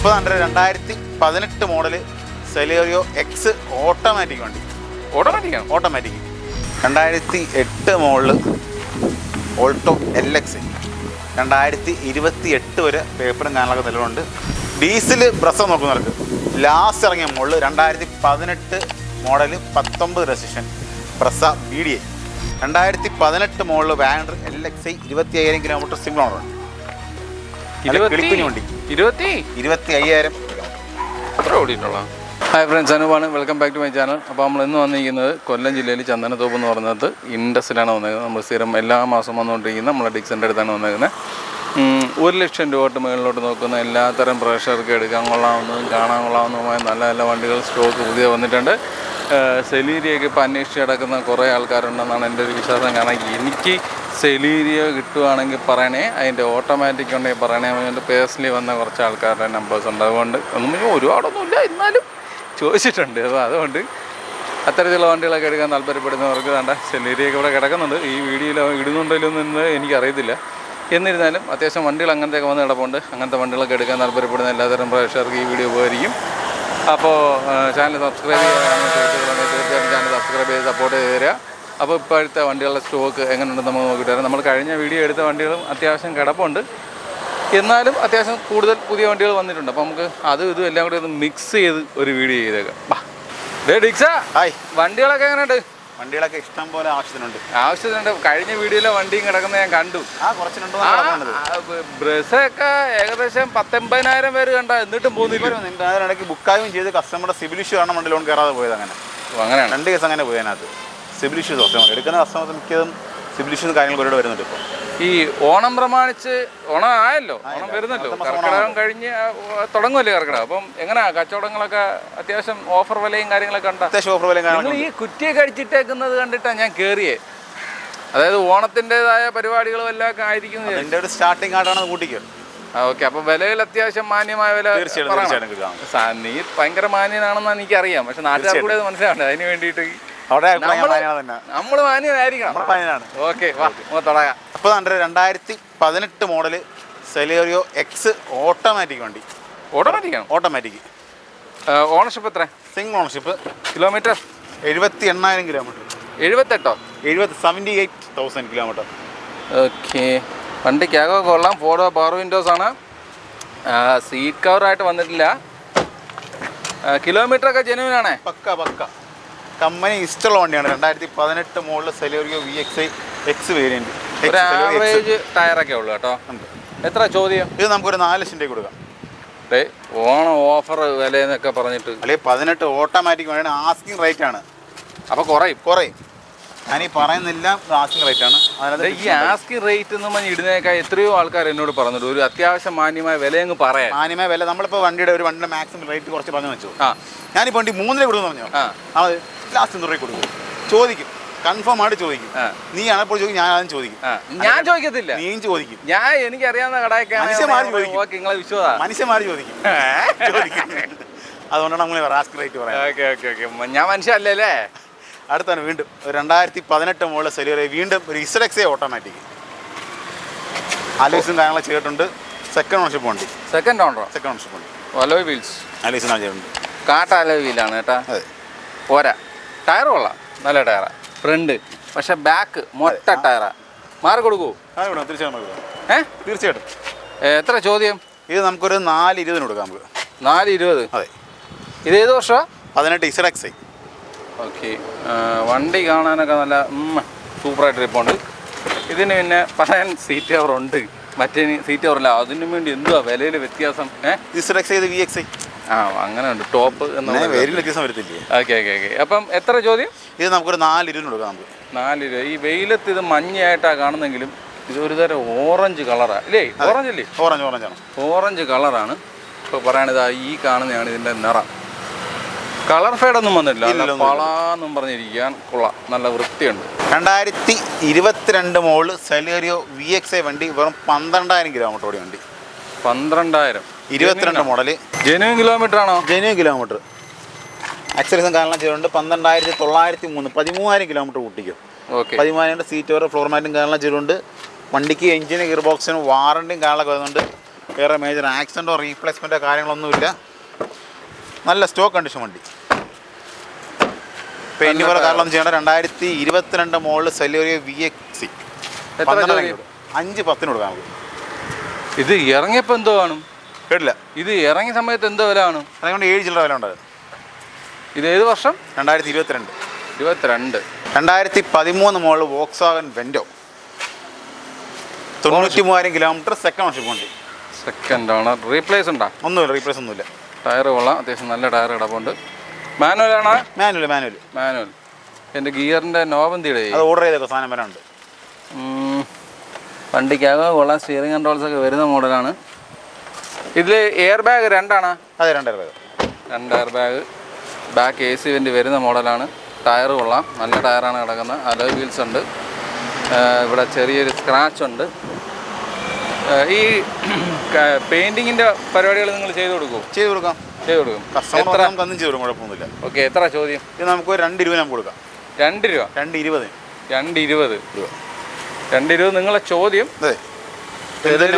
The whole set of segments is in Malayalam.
ഇപ്പോൾ നമ്മുടെ 2018 മോഡൽ സെലേറിയോ എക്സ് ഓട്ടോമാറ്റിക് വണ്ടി. ഓട്ടോമാറ്റിക് 2008 മോഡൽ ഓൾട്ടോ LX 2028 വരെ പേപ്പറും കാണാനൊക്കെ നിലവിലുണ്ട്. ഡീസൽ ബ്രസ നോക്കുന്നവർക്ക് ലാസ്റ്റ് ഇറങ്ങിയ model 2018 model 19 registration Brezza BDI. 2018 model WagonR LXi 25,000 kilometre single owner ഉണ്ട്. കിളിപ്പിന് വണ്ടി 25,000 കിലോമീറ്റർ. ഹായ് ഫ്രണ്ട്സ്, അനുവാണ്. Welcome back to my channel. അപ്പോൾ നമ്മൾ ഇന്ന് വന്നിരിക്കുന്നത് കൊല്ലം ജില്ലയിൽ ചന്ദനത്തോപ്പ് എന്ന് പറയുന്നത് ഇൻഡസ്ട്രിയിലാണ് വന്നിരിക്കുന്നത്. നമ്മൾ സ്ഥിരം എല്ലാ മാസം വന്നുകൊണ്ടിരിക്കുന്നത് നമ്മളെ ഡിക്സൻ്റെ അടുത്താണ് വന്നിരിക്കുന്നത്. 1 ലക്ഷം രൂപ തൊട്ട് മുകളിലോട്ട് നോക്കുന്ന എല്ലാത്തരം പ്രേക്ഷകർക്ക് എടുക്കാൻ കൊള്ളാവുന്നതും കാണാൻ കൊള്ളാവുന്നതുമായ നല്ല നല്ല വണ്ടികൾ സ്റ്റോക്ക് പുതിയ വന്നിട്ടുണ്ട്. സെലീരിയൊക്കെ ഇപ്പോൾ അന്വേഷിച്ച് കിടക്കുന്ന കുറേ ആൾക്കാരുണ്ടെന്നാണ് എൻ്റെ ഒരു വിശ്വാസം. കാരണം എനിക്ക് സെലീരിയോ കിട്ടുവാണെങ്കിൽ പറയണേ, അതിൻ്റെ ഓട്ടോമാറ്റിക് ഉണ്ടെങ്കിൽ പറയണേ. അതിൻ്റെ പേഴ്സണലി വന്ന കുറച്ച് ആൾക്കാരുടെ നമ്പേഴ്സ് ഉണ്ട്. അതുകൊണ്ട് ഒന്നും ഒരുപാടൊന്നുമില്ല, എന്നാലും ചോദിച്ചിട്ടുണ്ട്. അപ്പോൾ അതുകൊണ്ട് അത്തരത്തിലുള്ള വണ്ടികളൊക്കെ എടുക്കാൻ താല്പര്യപ്പെടുന്നവർക്ക് വേണ്ട സെലീരിയൊക്കെ ഇവിടെ കിടക്കുന്നുണ്ട്. ഈ വീഡിയോയിൽ ഇടുന്നുണ്ടല്ലോ എന്ന് എനിക്കറിയത്തില്ല. എന്നിരുന്നാലും അത്യാവശ്യം വണ്ടികൾ അങ്ങനത്തെയൊക്കെ വന്ന് കിടപ്പുണ്ട്. അങ്ങനത്തെ വണ്ടികളൊക്കെ എടുക്കാൻ താല്പര്യപ്പെടുന്ന എല്ലാത്തരം പ്രേക്ഷകർക്ക് ഈ വീഡിയോ ഉപകരിക്കും. അപ്പോൾ ചാനൽ സബ്സ്ക്രൈബ് ചെയ്യാനാണ് തീർച്ചയായിട്ടും ചാനൽ സബ്സ്ക്രൈബ് ചെയ്ത് സപ്പോർട്ട് ചെയ്ത് തരിക. അപ്പോൾ ഇപ്പോഴത്തെ വണ്ടികളുടെ സ്റ്റോക്ക് എങ്ങനെയുണ്ടെന്ന് നമുക്ക് നോക്കിയിട്ട് വരാം. നമ്മൾ കഴിഞ്ഞ വീഡിയോ എടുത്ത വണ്ടികളും അത്യാവശ്യം കിടപ്പുണ്ട്, എന്നാലും അത്യാവശ്യം കൂടുതൽ പുതിയ വണ്ടികൾ വന്നിട്ടുണ്ട്. അപ്പോൾ നമുക്ക് അതും ഇതും എല്ലാം കൂടി ഒന്ന് മിക്സ് ചെയ്ത് ഒരു വീഡിയോ ചെയ്തേക്കാം. ഡിക്സ, വണ്ടികളൊക്കെ എങ്ങനെയുണ്ട്? വണ്ടികളൊക്കെ ഇഷ്ടം പോലെ ആവശ്യത്തിനുണ്ട്. കഴിഞ്ഞ വീഡിയോയിലെ വണ്ടിയും കിടക്കുന്നത് ഞാൻ കണ്ടു. ബ്രസൊക്കെ ഏകദേശം 19,000 പേര് കണ്ട, എന്നിട്ടും പോകുന്നില്ല. അതിനിടയ്ക്ക് ബുക്കായും ചെയ്ത് കസ്റ്റമറുടെ സിബിൽ ഇഷ്യൂ കാരണം വണ്ടി ലോൺ കയറാതെ പോയത്. അങ്ങനെയാണ് 2 കേസ് അങ്ങനെ പോയി. അതിനകത്ത് സിബിൽ ഇഷ്യൂ കസ്റ്റമർ എടുക്കുന്ന കസ്റ്റമർ മിക്കതും സിബിൽ ഇഷ്യൂ കാര്യങ്ങൾ ഒരുപാട് വരുന്നുണ്ട്. ഇപ്പോൾ ഈ ഓണം പ്രമാണിച്ച്, ഓണം ആയല്ലോ, ഓണം വരുന്നല്ലോ, കർക്കിടകം കഴിഞ്ഞ് തുടങ്ങുമല്ലേ കർക്കിടകം. അപ്പം എങ്ങനെയാ കച്ചവടങ്ങളൊക്കെ? അത്യാവശ്യം ഓഫർ വിലയും കാര്യങ്ങളൊക്കെ ഉണ്ട്. അത്യാവശ്യം ഓഫർ വിലയും. ഈ കുറ്റിയൊക്കെ അടിച്ചിട്ടേക്കുന്നത് കണ്ടിട്ടാണ് ഞാൻ കയറിയേ. അതായത് ഓണത്തിൻ്റെതായ പരിപാടികളും എല്ലാം ആയിരിക്കും. എൻ്റെ ഒരു സ്റ്റാർട്ടിംഗ് ആയിട്ടാണ് കൂട്ടിക്ക്. ഓക്കെ, അപ്പോൾ വിലയിൽ അത്യാവശ്യം മാന്യമായ വില. നീ ഭയങ്കര മാന്യനാണെന്ന് എനിക്കറിയാം, പക്ഷെ നാട്ടുകാർ കൂടെ അത് മനസ്സിലാവണ്ടേ. അതിന് വേണ്ടിയിട്ട് നമ്മൾ മാന്യനായിരിക്കണം. ഓക്കെ, വാ തുടങ്ങാം. അപ്പോൾ 2018 മോഡൽ സെലേറിയോ എക്സ് ഓട്ടോമാറ്റിക് വണ്ടി. ഓട്ടോമാറ്റിക്. ഓണർഷിപ്പ് എത്ര? Single ownership. Kilometre 78,000 kilometre. 78,000 kilometre. Okay, വണ്ടിക്കകമൊക്കെ കൊള്ളാം. 4 പവർ വിൻഡോസ് ആണ്. സീറ്റ് കവറായിട്ട് വന്നിട്ടില്ല. കിലോമീറ്റർ ഒക്കെ ജെനുവിൻ ആണേ. പക്ക കമ്പനി ഇഷ്ടമുള്ള വണ്ടിയാണ്. 2018 model Celerio VXi X variant. ഒരു ആവറേജ് ടയറൊക്കെ ഉള്ളു കേട്ടോ. എത്ര ചോദ്യം? ഇത് നമുക്കൊരു 4 ലക്ഷം രൂപ കൊടുക്കാം. ഓണം ഓഫർ വില എന്നൊക്കെ പറഞ്ഞിട്ട്. അല്ലെങ്കിൽ 18 ഓട്ടോമാറ്റിക് വേണം. ആസ്കിങ് റേറ്റ് ആണ്. അപ്പോൾ കുറയും. ഞാനീ പറയുന്നില്ല, ആസ്കിങ് റേറ്റ് ആണ്. അതായത് ഈ ആസ്കിങ് റേറ്റ് എന്ന് പറഞ്ഞ് ഇടുന്നേക്കാൾ എത്രയോ ആൾക്കാർ എന്നോട് പറഞ്ഞിട്ട് ഒരു അത്യാവശ്യം മാന്യമായ വില അങ്ങ് പറയാം. മാന്യമായ വില നമ്മളിപ്പോൾ വണ്ടിയുടെ മാക്സിമം റേറ്റ് കുറച്ച് പറഞ്ഞു വെച്ചു. ഞാനിപ്പോൾ വണ്ടി 3 കൊടുക്കുന്നു പറഞ്ഞു. അത് ലാസ്റ്റ് 100 രൂപ കൊടുക്കും. ചോദിക്കും, കൺഫേം ആയിട്ട് ചോദിക്കും. നീ ആണെപ്പോൾ ചോദിക്കും, ഞാൻ ആദ്യം ചോദിക്കും. ഞാൻ ചോദിക്കത്തില്ല, നീയും ചോദിക്കും. ഞാൻ എനിക്കറിയാവുന്ന കടയൊക്കെയാണ് മനുഷ്യന്മാർ ചോദിക്കും. അതുകൊണ്ടാണ് നമ്മൾ ആസ്കിങ് റേറ്റ് പറയാം. ഓക്കെ, ഞാൻ മനുഷ്യല്ലേ. അടുത്താണ് വീണ്ടും 2018 മോഡൽ സെലേറിയോ വീണ്ടും ഒരു ZXi ഓട്ടോമാറ്റിക്. അലോയ്സും കാര്യങ്ങളൊക്കെ ചെയ്തിട്ടുണ്ട്. സെക്കൻഡ് ഓണർഷിപ്പ് വണ്ടി. സെക്കൻഡ് ഓണർഷിപ്പ് വണ്ടി. അലോയ് വീൽസ് അലോയ്സും ചെയ്തിട്ടുണ്ട്. കാട്ട അലോയ് വീലാണ് കേട്ടാ. പോരാ, ടയർ കൊള്ളാം, നല്ല ടയറാ. ഫ്രണ്ട് പക്ഷെ ബാക്ക് മൊട്ട ടയറാ. മാറി കൊടുക്കൂ? തീർച്ചയായിട്ടും. എത്ര ചോദ്യം? ഇത് നമുക്കൊരു 420 കൊടുക്കാം. നമുക്ക് 420. അതെ. ഇത് ഏത് വർഷമാണ്? 18 ZXi. ഓക്കെ, വണ്ടി കാണാനൊക്കെ നല്ല സൂപ്പറായിട്ട് ഇരിപ്പുണ്ട്. ഇതിന് പിന്നെ പറയാൻ സീറ്റ് കവർ ഉണ്ട്, മറ്റേ സീറ്റ് കവറില്ല. അതിനു വേണ്ടി എന്തുവാ വിലയിൽ വ്യത്യാസം? VXi. അങ്ങനെ ഉണ്ട്. ടോപ്പ് വ്യത്യാസം വരത്തില്ലേ? ഓക്കെ. അപ്പം എത്ര ചോദ്യം? ഇത് നമുക്കൊരു 420 കൊടുക്കാം. നമുക്ക് 420. ഈ വെയിലത്ത് ഇത് മഞ്ഞയായിട്ടാണ് കാണുന്നെങ്കിലും ഇതൊരു തരം ഓറഞ്ച് കളറാണ് അല്ലേ? ഓറഞ്ച് അല്ലേ? ഓറഞ്ച് കളറാണ്. ഇപ്പോൾ പറയണത് ഈ കാണുന്നതാണ് ഇതിൻ്റെ നിറം. കളർ ഫേഡൊന്നും വന്നിട്ടില്ല. പളാന്നും പറഞ്ഞിരിക്കാൻ കൊള്ളാം, നല്ല വൃത്തിയുണ്ട്. 2022 മോഡൽ സെലേറിയോ VXi വണ്ടി വെറും 12,000 കിലോമീറ്റർ ഓടിയ വണ്ടി. 12,000. 22 മോഡല്. ജെനുവിൻ കിലോമീറ്റർ ആണോ? Genuine kilometre. ആക്സറീസും കാരണം ചെയ്തിട്ടുണ്ട്. 12,903 13,000 കിലോമീറ്റർ കൂട്ടിക്കും. 13,000 സീറ്റ് ഓവർ ഫ്ലോർ മാറ്റും കാരണം ചെയ്തിട്ടുണ്ട്. വണ്ടിക്ക് എഞ്ചിന് ഗിയർ ബോക്സിനും വാറണ്ടിയും കാര്യങ്ങളൊക്കെ വരുന്നുണ്ട്. വേറെ മേജർ ആക്സിഡൻറ്റോ റീപ്ലേസ്മെൻറ്റോ കാര്യങ്ങളൊന്നുമില്ല. നല്ല സ്റ്റോക്ക് കണ്ടീഷൻ വണ്ടി. പെയിൻറ്റ് പോലെ കാരണം ചെയ്യേണ്ട 2022 മോഡൽ സെല്ലോറിയ VXC 5-10 കൊടുക്കാം നമുക്ക്. ഇത് ഇറങ്ങിയപ്പോൾ എന്തോ കാണും? കേട്ടില്ല. ഇത് ഇറങ്ങിയ സമയത്ത് എന്തോ വില കാണും? അതുകൊണ്ട് 7 ചില്ലറ വില ഉണ്ടാകും. ഇത് ഏത് വർഷം? 2022. 2013 model Volkswagen Vento 93,000 kilometre second ownership വണ്ടി. Second owner. റീപ്ലേസ് ഉണ്ടോ? ഒന്നുമില്ല, റീപ്ലേസ് ഒന്നുമില്ല. ടയർ കൊള്ളാം, അത്യാവശ്യം നല്ല ടയർ കിടപ്പുണ്ട്. മാനുവലാണോ? മാനുവൽ. എൻ്റെ ഗിയറിൻ്റെ നോബന്തിയുടെ അത് ഓർഡർ ചെയ്തേക്കോ, സാധനം വരാനുണ്ട്. വണ്ടിക്കകം കൊള്ളാം. സ്റ്റിയറിംഗ് കൺട്രോൾസ് ഒക്കെ വരുന്ന മോഡലാണ്. ഇതിൽ എയർ ബാഗ് 2 അതെ, 2 air bag. 2 air bag. Back AC vent വരുന്ന മോഡലാണ്. ടയർ കൊള്ളാം, നല്ല ടയറാണ് കിടക്കുന്നത്. അലോയ് വീൽസ് ഉണ്ട്. ഇവിടെ ചെറിയൊരു സ്ക്രാച്ച് ഉണ്ട്. ഈ പെയിൻറ്റിങ്ങിൻ്റെ പരിപാടികൾ നിങ്ങൾ ചെയ്ത് കൊടുക്കും? ചെയ്ത് കൊടുക്കും. എത്ര? നമുക്ക് ചെയ്ത് കൊടുക്കും, കുഴപ്പമൊന്നുമില്ല. ഓക്കെ, എത്ര ചോദ്യം? ഇത് നമുക്ക് 2.20 നമുക്ക് കൊടുക്കാം. 2 രൂപ? 2.20. 2.20 നിങ്ങളെ ചോദ്യം. അതെ,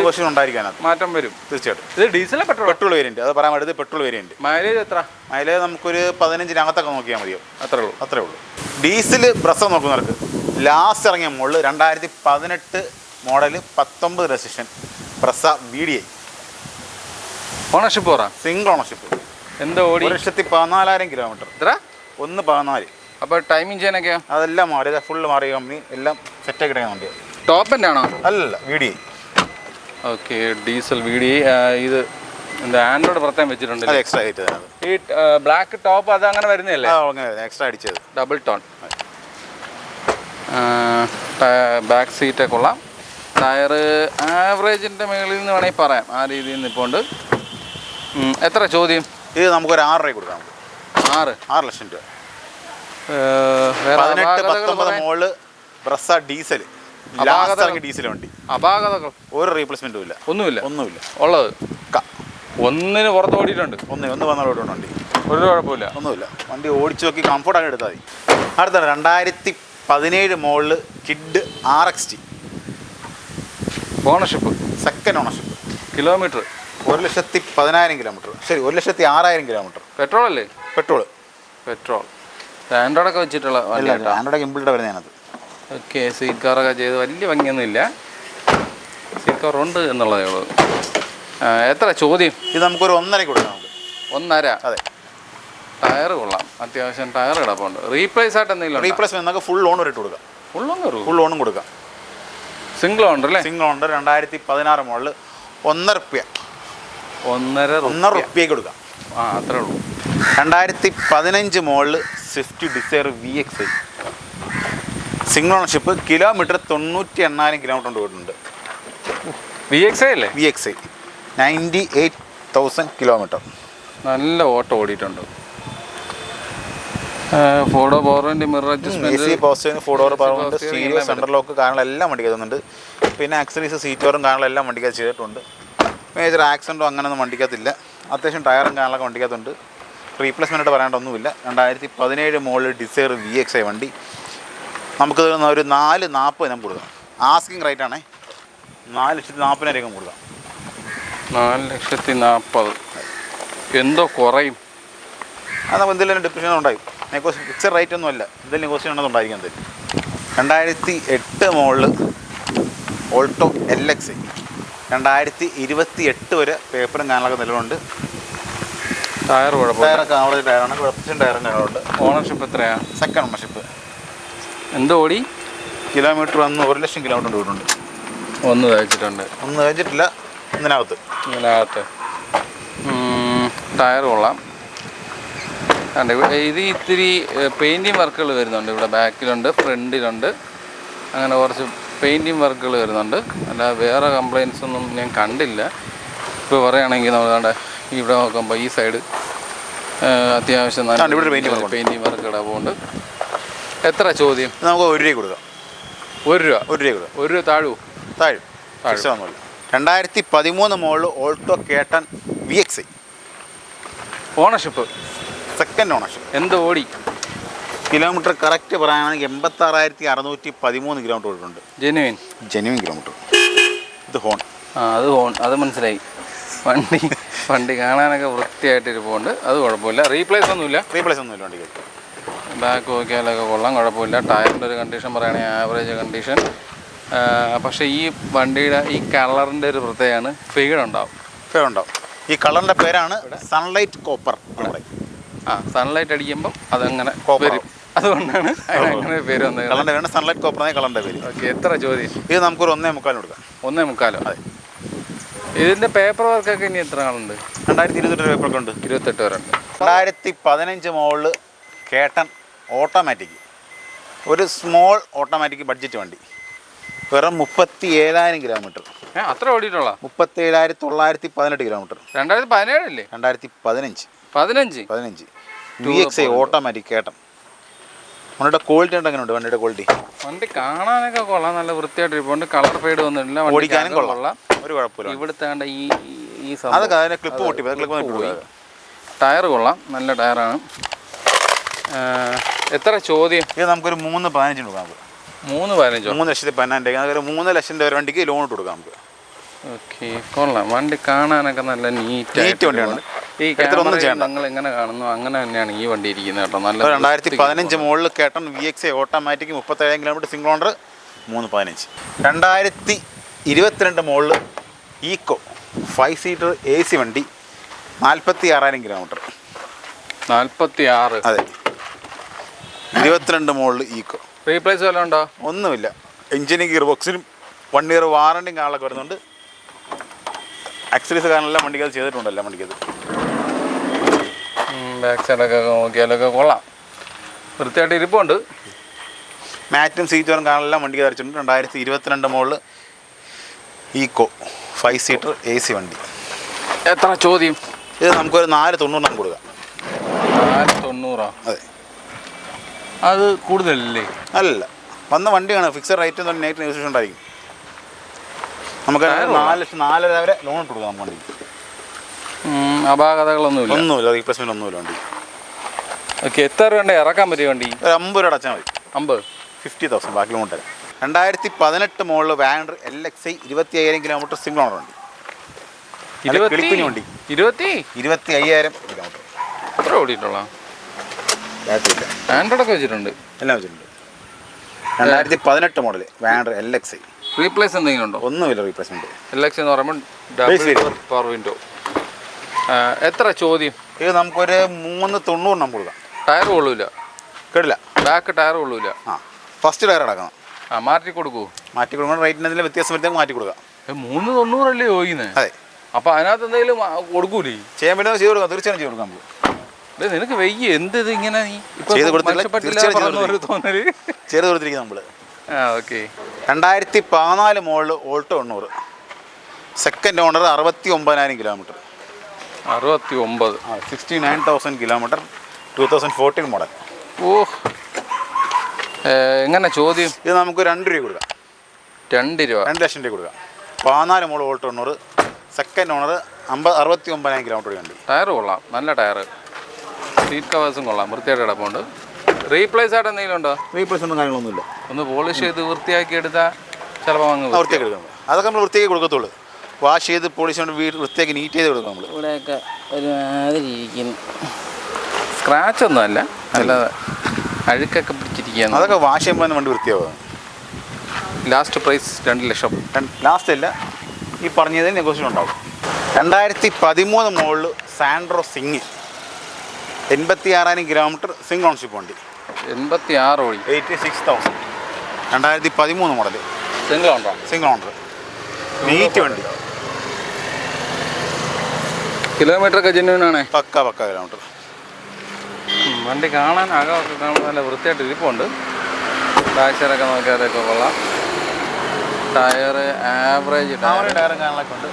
ക്വസ്റ്റ്യൻ ഉണ്ടായിരിക്കാനകത്ത് മാറ്റം വരും തീർച്ചയായിട്ടും. ഇത് ഡീസൽ പെട്രോൾ വേരിയൻറ്റ്, അത് പറയാൻ വേണ്ടത് പെട്രോൾ വേരിയൻറ്റ്. മൈലേജ് എത്ര? മൈലേജ് നമുക്കൊരു 15-നകത്തൊക്കെ നോക്കിയാൽ മതിയോ? അത്രേ ഉള്ളൂ. ഡീസൽ ബ്രസ്സ നോക്കുന്നവർക്ക് ലാസ്റ്റ് ഇറങ്ങിയ model 2018 model 19 registration Brezza VDI. Ownership പറ. Single ownership. എന്താ ഓടി? 1,14,000 കിലോമീറ്റർ. എത്ര? 1.14. അപ്പോൾ ടൈമിംഗ് ചെയ്യാനൊക്കെയോ? അതെല്ലാം മാറി, ഫുള്ള് മാറിയ കമ്പനി എല്ലാം സെറ്റാക്കി കിടക്കുന്ന വണ്ടിയാണ്. ടോപ്പ് എൻ്റെ ആണോ? അല്ലല്ല, VDI. Okay, diesel VDI. ഇത് എന്താ ആൻഡ്രോയിഡ് പ്രത്യേകം വെച്ചിട്ടുണ്ട്? അത് എക്സ്ട്രാ ആയിട്ട് ഈ ബ്ലാക്ക് ടോപ്പ് അത് അങ്ങനെ വരുന്നതല്ലേ? എക്സ്ട്രാ അടിച്ചത്. Double tone. ബാക്ക് സീറ്റൊക്കെ കൊള്ളാം. ടയർ ആവറേജിൻ്റെ മുകളിൽ നിന്ന് വേണമെങ്കിൽ പറയാം, ആ രീതിയിൽ നിൽപ്പുണ്ട്. എത്ര ചോദ്യം? ഇത് നമുക്കൊരു 6 രൂപ കൊടുക്കാം. 6 ലക്ഷം രൂപ. 18-19 മോഡല് ബ്രസ്സ ഡീസൽ. ഡീസൽ വണ്ടി. അപാകതകൾ ഒരു റീപ്ലേസ്മെന്റും ഇല്ല. ഒന്നുമില്ല ഉള്ളത്. ഒന്നിന് പുറത്ത് ഓടിയിട്ടുണ്ട്. ഒന്ന് വന്നോട്ടുണ്ട് വണ്ടി. ഒരു കുഴപ്പമില്ല, ഒന്നുമില്ല. വണ്ടി ഓടിച്ചു നോക്കി കംഫർട്ടായിട്ട് എടുത്താൽ മതി. അടുത്താണ് 2017 model kid RXT. Ownership second ownership. Kilometre 1,10,000 kilometre. ശരി, 1,06,000 കിലോമീറ്റർ. പെട്രോൾ അല്ലേ? പെട്രോൾ. ആൻഡ്രോയിഡൊക്കെ വെച്ചിട്ടുള്ള ആൻഡ്രോയിഡ് ഇമ്പിൾഡ് വരുന്നതിനകത്ത്. ഓക്കെ, സീറ്റ് കവറൊക്കെ ചെയ്ത് വലിയ ഭംഗിയൊന്നുമില്ല. സീറ്റ് കവർ ഉണ്ട് എന്നുള്ളതേ ഉള്ളൂ. എത്ര ചോദ്യം? ഇത് നമുക്കൊരു 1.5 കൊടുക്കാം. 1.5. അതെ. ടയർ കൊള്ളാം, അത്യാവശ്യം ടയർ കിടപ്പുണ്ട്. റീപ്ലേസ് ആയിട്ട് എന്തെങ്കിലും? റീപ്ലേസ്മെന്റ് നമുക്ക് ഫുൾ ലോൺ ഇട്ട് കൊടുക്കാം. ഫുൾ ലോണും കൊടുക്കാം. സിംഗിൾ ഓണർ അല്ലേ? Single owner. 2016 മോഡൽ. 1.5 റുപ്യക്ക് കൊടുക്കാം. അത്രേ ഉള്ളൂ. 2015 model Swift Dzire VXI. Single ownership. Kilometre 98,000 kilometre കൊണ്ട് പോയിട്ടുണ്ട്. VXI അല്ലേ? VXI 98,000 kilometre. നല്ല ഓട്ടോ ഓടിയിട്ടുണ്ട്. ഫോർഡോ പവറിൻ്റെ മിറർ അഡ്ജസ്റ്റ്മെന്റ്, AC പോസ്റ്ററിന് ഫോർഡോർ പവറുണ്ട്. സ്റ്റീരിയോ, സെൻട്രൽ ലോക്ക് കാര്യങ്ങളെല്ലാം വണ്ടിക്ക് തന്നുണ്ട്. പിന്നെ ആക്സറീസ്, സീറ്റോറും കാര്യങ്ങളെല്ലാം വണ്ടിക്കകത്ത് ചെയ്തിട്ടുണ്ട്. മേജർ ആക്സിഡൻറ്റോ അങ്ങനെയൊന്നും വണ്ടിക്കകത്തില്ല. അത്യാവശ്യം ടയറും കാര്യങ്ങളൊക്കെ വണ്ടിക്കകത്തുണ്ട്. റീപ്ലേസ്മെൻറ്റ് പറയേണ്ട ഒന്നുമില്ല. 2017 മോഡൽ ഡിസയർ VXI വണ്ടി. നമുക്ക് ഒരു 4.40 നമുക്ക് കൊടുക്കാം. ആസ്കിങ് റേറ്റ് ആണേ. 4,40,000 കൊടുക്കാം. 4,40,000. എന്തോ കുറയും. അത് നമുക്ക് എന്തെങ്കിലും ഡിപ്രഷൻ ഉണ്ടായി. ഫിക്സഡ് റേറ്റ് ഒന്നും അല്ല, എന്തെങ്കിലും നെഗോസിയേഷൻ ഉണ്ടെന്നുണ്ടായിരിക്കും. എന്തെങ്കിലും 2008 മോഡൽ ഓൾട്ടോ LXI. 2028 വരെ പേപ്പറും കാര്യങ്ങളൊക്കെ നിലവിലുണ്ട്. ടയർ ടയറൊക്കെ അവിടെ ടയറാണ്. കുഴപ്പത്തിന് ടയറും കാര്യങ്ങളുണ്ട്. ഓണർഷിപ്പ് എത്രയാണ്? Second ownership. എന്തോ ഓടി? കിലോമീറ്റർ വന്ന് 1,00,000 കിലോമീറ്റർ പോയിട്ടുണ്ട്. ഒന്ന് തയ്ച്ചിട്ടില്ല. ഇതിനകത്ത് ടയർ കൊള്ളാം. ഇത് ഇത്തിരി പെയിൻറ്റിങ് വർക്കുകൾ വരുന്നുണ്ട്. ഇവിടെ ബാക്കിലുണ്ട്, ഫ്രണ്ടിലുണ്ട്. അങ്ങനെ കുറച്ച് പെയിൻറ്റിങ് വർക്കുകൾ വരുന്നുണ്ട്. അല്ല വേറെ കംപ്ലയിൻസ് ഒന്നും ഞാൻ കണ്ടില്ല. ഇപ്പോൾ പറയുകയാണെങ്കിൽ നമ്മുടെ ഇവിടെ നോക്കുമ്പോൾ ഈ സൈഡ് അത്യാവശ്യം നല്ല പെയിൻറ്റിങ് വർക്ക് ഇടാവുണ്ട്. എത്ര ചോദ്യം? നമുക്ക് 1 രൂപ കൊടുക്കാം. 1 രൂപ? 1 രൂപ കൊടുക്കാം. 1 രൂപ താഴും. 2013 model Alto K ten VXI. Ownership second ownership. എന്ത് ഓടി? കിലോമീറ്റർ കറക്റ്റ് പറയുകയാണെങ്കിൽ 86,613 കിലോമീറ്റർ ഓടിയിട്ടുണ്ട്. Genuine kilometre. ഇത് ഹോൺ. അത് ഹോൺ, അത് മനസ്സിലായി. വണ്ടി കാണാനൊക്കെ വൃത്തിയായിട്ട് ഇരിപ്പുണ്ട്, അത് കുഴപ്പമില്ല. റീപ്ലേസ് ഒന്നുമില്ല വണ്ടിക്ക്. ബാക്ക് നോക്കിയാലൊക്കെ കൊള്ളാം, കുഴപ്പമില്ല. ടയറിൻ്റെ ഒരു കണ്ടീഷൻ പറയുകയാണെങ്കിൽ ആവറേജ് കണ്ടീഷൻ. പക്ഷേ ഈ വണ്ടിയുടെ ഈ കളറിൻ്റെ ഒരു പ്രത്യേകമാണ്, ഫെയ്ഡ് ഉണ്ടാവും. ഈ കളറിൻ്റെ പേരാണ് സൺലൈറ്റ് കോപ്പർ. സൺലൈറ്റ് അടിക്കുമ്പം അതങ്ങനെ വരും, അതുകൊണ്ടാണ് അങ്ങനെ പേര് വന്നത്. കളറിൻ്റെ പേരാണ് സൺലൈറ്റ് കോപ്പർ എന്ന കളറിൻ്റെ പേര്. ഓക്കെ, എത്ര ചോദ്യം? ഇത് നമുക്കൊരു 1.25 കൊടുക്കാം. 1.25? അതെ. ഇതിൻ്റെ പേപ്പർ വർക്കൊക്കെ ഇനി എത്ര ആളുണ്ട്? 2028 പേപ്പറൊക്കെ ഉണ്ട്. 28 വരെ ഉണ്ട്. 2015 മോഡല് കേട്ടൺ ഓട്ടോമാറ്റിക്, ഒരു സ്മോൾ ഓട്ടോമാറ്റിക് ബഡ്ജറ്റ് വണ്ടി, വെറും 37,000 കിലോമീറ്റർ. അത്ര ഓടിയിട്ടുള്ള? 37,918 കിലോമീറ്റർ. 2017 അല്ലേ? 2015 VXI ഓട്ടോമാറ്റിക് കേട്ടൺ. വണ്ടിയുടെ ക്വാളിറ്റി എങ്ങനെയുണ്ട്? വണ്ടിയുടെ ക്വാളിറ്റി, വണ്ടി കാണാനൊക്കെ കൊള്ളാം, നല്ല വൃത്തിയായിട്ട് ഇരിപ്പുണ്ട്. കളർ ഫെയ്ഡ് വന്നിട്ടില്ല, ഓടിക്കാനും കൊള്ളാം, ഒരു കുഴപ്പമില്ല. ഇവിടുത്തെ ക്ലിപ്പ് പൊട്ടി, ടയർ കൊള്ളാം, നല്ല ടയറാണ്. എത്ര ചോദ്യം? ഇത് നമുക്കൊരു 3.15 കൊടുക്കാം. 3.15? 3,15,000. 3 ലക്ഷം രൂപ വണ്ടിക്ക് ലോൺ ഇട്ട് കൊടുക്കാം നമുക്ക്. ഓക്കെ, കൊള്ളാം. വണ്ടി കാണാനൊക്കെ നല്ല നീറ്റ് വണ്ടിയാണ്. ഈ ക്യാമറയിൽ നിങ്ങൾ എങ്ങനെ കാണുന്നു അങ്ങനെ തന്നെയാണ് ഈ വണ്ടി ഇരിക്കുന്നത് കേട്ടോ. നല്ല 2015 model K ten VXI automatic, 37,000 kilometre, single owner, 3.15. 2022 model Eeco 5 seater AC വണ്ടി, 46,000 കിലോമീറ്റർ. 46? അതെ, 22 മോഡൽ ഈക്കോ. റീപ്ലേസ് വല്ലതും ഉണ്ടോ? ഒന്നുമില്ല. എഞ്ചിനും ഗിയർ ബോക്സിനും 1 ഇയർ വാറണ്ടിയും കാണാനൊക്കെ വരുന്നുണ്ട്. ആക്സറീസ് കാരണമെല്ലാം വണ്ടിക്ക് അത് ചെയ്തിട്ടുണ്ടല്ലോ. വണ്ടിക്കത് ബാക്ക് സൈഡൊക്കെ നോക്കിയാലൊക്കെ കൊള്ളാം, വൃത്തിയായിട്ട് ഇരിപ്പുണ്ട്. മാറ്റും സീറ്റും കാണാനെല്ലാം വണ്ടിക്ക് ധരിച്ചിട്ടുണ്ട്. 2022 മോഡൽ ഈക്കോ 5 സീറ്റർ AC വണ്ടി. എത്ര ചോദ്യം? ഇത് നമുക്കൊരു 4.90 കൊടുക്കാം. 4.90? അതെ. അത് കൂടുതലല്ലേ? അല്ല, വന്ന വണ്ടിയാണ്. ഫിക്സഡ് റേറ്റ് നൈറ്റ് നെഗോസിയേഷൻ ഉണ്ടായിരിക്കും. നമുക്ക് 4,00,000 വരെ ലോൺ ഇട്ട് കൊടുക്കാം വണ്ടി. അപാകതകളൊന്നുമില്ല, റീപ്ലേസ്മെന്റ് ഒന്നുമില്ല വണ്ടി. ഓക്കെ, എത്ര രൂപ ഇറക്കാൻ പറ്റിയ വണ്ടി? ഒരു 50 രൂപ അടച്ചാൽ മതി. 50,000 ബാക്കി ലോൺ തരാം. 2018 model WagonR LXI, 25,000 kilometre, single owner വണ്ടി. 25,000 കിലോമീറ്റർ. എത്ര ഓടിയിട്ടുള്ള? ആൻഡ്രോയിഡൊക്കെ വെച്ചിട്ടുണ്ട്, എല്ലാം വെച്ചിട്ടുണ്ട്. 2018 മോഡൽ വാഗണർ LXI. റീപ്ലേസ് എന്തെങ്കിലും ഉണ്ടോ? ഒന്നുമില്ല റീപ്ലേസ്മെന്റ്. LXI എന്ന് പറയുമ്പോൾ പവർ വിൻഡോ. എത്ര ചോദ്യം? ഇത് നമുക്കൊരു 3.90 നമ്മൾ കൊടുക്കാം. ടയർ കൊള്ളൂല? കേട്ടില്ല. ബാക്ക് ടയർ കൊള്ളൂല. ഫസ്റ്റ് ടയർ അടക്കണം. മാറ്റി കൊടുക്കുമോ? മാറ്റി കൊടുക്കണം. റേറ്റിന് എന്തെങ്കിലും വ്യത്യാസം വരുത്തേക്ക് മാറ്റി കൊടുക്കാം. 3.90 അല്ലേ ചോദിക്കുന്നത്? അതെ. അപ്പോൾ അതിനകത്ത് എന്തെങ്കിലും കൊടുക്കൂലേ? ചെയ്യാൻ പറ്റുന്നത് ചെയ്ത് കൊടുക്കാം, തീർച്ചയായും ചെയ്ത് കൊടുക്കാം. നിനക്ക് വയ്യ എന്ത് ഇത് ഇങ്ങനെ ചെയ്ത് കൊടുത്തിരിക്കും നമ്മൾ. Okay. 2014 model Alto 800, second owner, 69,000 kilometre. 69? 69,000 kilometre, 2014 model. എങ്ങനെ ചോദ്യം? ഇത് നമുക്ക് 2 രൂപ കൊടുക്കാം. 2 രൂപ? 2 ലക്ഷം രൂപ കൊടുക്കാം. 14 model Alto 800, second owner, 69,000 kilometre വണ്ടി. ടയർ കൊള്ളാം, നല്ല ടയർ. സീറ്റ് കവേഴ്സും കൊള്ളാം, വൃത്തിയായിട്ട് കിടപ്പുണ്ട്. റീപ്ലേസ് ആയിട്ട് എന്തെങ്കിലും ഉണ്ടോ? റീപ്ലേസ് ഒന്നും കാര്യങ്ങളൊന്നുമില്ല. ഒന്ന് പോളിഷ് ചെയ്ത് വൃത്തിയാക്കി എടുത്താൽ ചിലപ്പോൾ വൃത്തിയാക്കി എടുക്കാം. അതൊക്കെ നമ്മൾ വൃത്തിയാക്കി കൊടുക്കത്തുള്ളൂ. വാഷ് ചെയ്ത് പോളിഷ് കൊണ്ട് വൃത്തിയാക്കി നീറ്റ് ചെയ്ത് കൊടുക്കാം നമ്മൾ. ഇവിടെയൊക്കെ ഒരുമാതിരി ഇരിക്കുന്നു, സ്ക്രാച്ച് ഒന്നുമല്ല, അല്ലാതെ അഴുക്കൊക്കെ പിടിച്ചിരിക്കുകയാണ്. അതൊക്കെ വാഷ് ചെയ്യുമ്പോൾ വണ്ടി വൃത്തിയാവുക. Last price 2 lakh. ലാസ്റ്റ് അല്ല, ഈ പറഞ്ഞതിന് നെഗോഷിയേഷൻ ഉണ്ടാവും. 2013 model Santro Xing, 86,000 kilometre, single ownership വണ്ടി. 86 ഓടി, 86,000. 2013 മോഡൽ, സിംഗിൾ ഓണർ. നീറ്റ് വണ്ടി. കിലോമീറ്റർ ഒക്കെ ജെന്യൂനാണ്, പക്ക കിലോമീറ്റർ. വണ്ടി കാണാൻ അകമൊക്കെ കാണാൻ നല്ല വൃത്തിയായിട്ട് ഇരിപ്പുണ്ട്. ബാക്ക് സൈഡൊക്കെ നോക്കിയാലൊക്കെ കൊള്ളാം. ടയർ ആവറേജ് ടയറും കാണാനൊക്കെ ഉണ്ട്.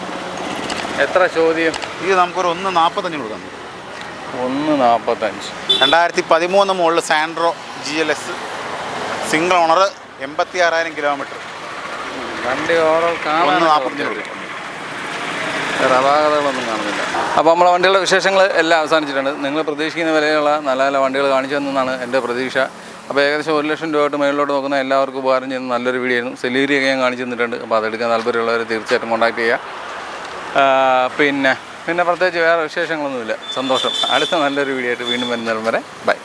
എത്ര ചോദ്യം? ഇത് നമുക്കൊരു 1.45 കൊടുക്കാം. 1.45. 2013 model Santro GLS, single owner, 86,000 kilometre. വണ്ടി ഓവറോൾ കാണാൻ 1.45 വേറെ അപാകതകളൊന്നും കാണുന്നില്ല. അപ്പോൾ നമ്മളെ വണ്ടികളുടെ വിശേഷങ്ങൾ എല്ലാം അവസാനിച്ചിട്ടുണ്ട്. നിങ്ങൾ പ്രതീക്ഷിക്കുന്ന വിലയുള്ള നല്ല നല്ല വണ്ടികൾ കാണിച്ചു തന്നെന്നാണ് എൻ്റെ പ്രതീക്ഷ. അപ്പോൾ ഏകദേശം 1 ലക്ഷം രൂപയായിട്ട് മേളിലോട്ട് നോക്കുന്ന എല്ലാവർക്കും ഉപകാരം ചെയ്യുന്ന നല്ലൊരു വീഡിയോ ആയിരുന്നു. സെലീരിയൊക്കെ ഞാൻ കാണിച്ചു തന്നിട്ടുണ്ട്. അപ്പോൾ അതെടുക്കാൻ താല്പര്യമുള്ളവർ തീർച്ചയായിട്ടും കോൺടാക്ട് ചെയ്യുക. പിന്നെ പ്രത്യേകിച്ച് വേറെ വിശേഷങ്ങളൊന്നുമില്ല. സന്തോഷം. അടുത്ത നല്ലൊരു വീഡിയോ ആയിട്ട് വീണ്ടും വരുന്നവരെ ബൈ.